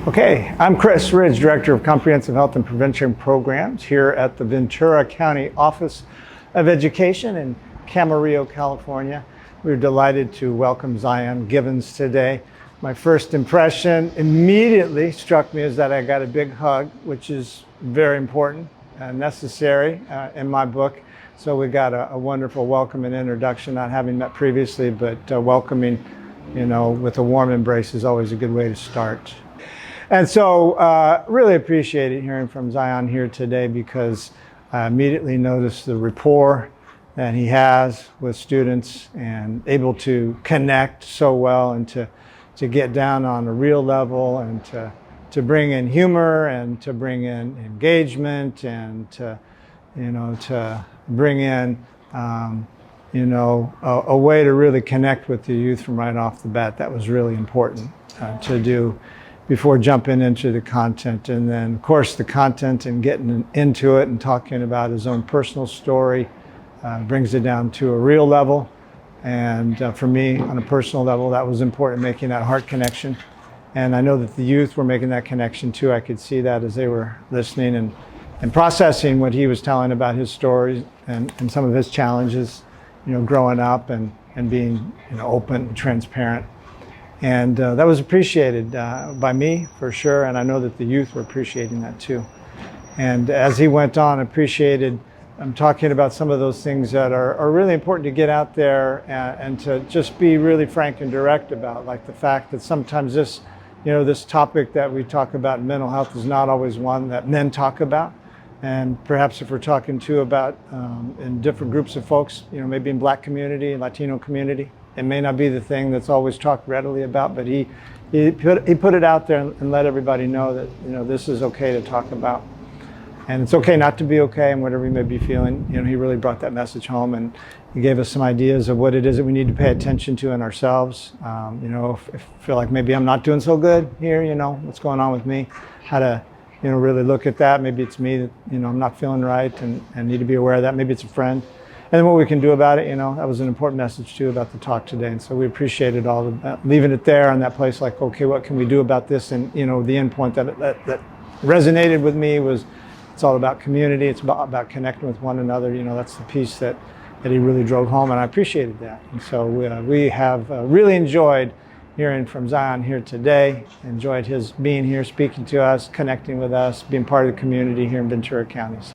Okay, I'm Chris Ridge, Director of Comprehensive Health and Prevention Programs here at the Ventura County Office of Education in Camaro, California. We're delighted to welcome Zion Givens today. My first impression immediately struck me is that I got a big hug, which is very important and necessary in my book. So we got a wonderful welcome and introduction, not having met previously, but welcoming, with a warm embrace is always a good way to start. And so really appreciated hearing from Zion here today because I immediately noticed the rapport that he has with students and able to connect so well and to get down on a real level and to bring in humor and to bring in engagement and to bring in a way to really connect with the youth from right off the bat. That was really important to do before jumping into the content. And then of course the content and getting into it and talking about his own personal story brings it down to a real level. And for me, on a personal level, that was important, making that heart connection. And I know that the youth were making that connection too. I could see that as they were listening and processing what he was telling about his stories and some of his challenges, growing up and being open and transparent. And that was appreciated by me for sure, and I know that the youth were appreciating that too. And as he went on, appreciated talking about some of those things that are really important to get out there and to just be really frank and direct about, like the fact that sometimes this topic that we talk about in mental health is not always one that men talk about. And perhaps if we're talking too about in different groups of folks, maybe in Black community, Latino community, it may not be the thing that's always talked readily about, but he put it out there and let everybody know that this is okay to talk about. And it's okay not to be okay, and whatever we may be feeling, he really brought that message home, and he gave us some ideas of what it is that we need to pay attention to in ourselves. If I feel like maybe I'm not doing so good here, what's going on with me, how to really look at that. Maybe it's me that I'm not feeling right and need to be aware of that. Maybe it's a friend. And then what we can do about it, that was an important message too about the talk today. And so we appreciated all of that, leaving it there in that place, like, okay, what can we do about this? And the end point that resonated with me was, it's all about community. It's about connecting with one another. That's the piece that he really drove home, and I appreciated that. And so we have really enjoyed hearing from Zion here today, enjoyed his being here, speaking to us, connecting with us, being part of the community here in Ventura County.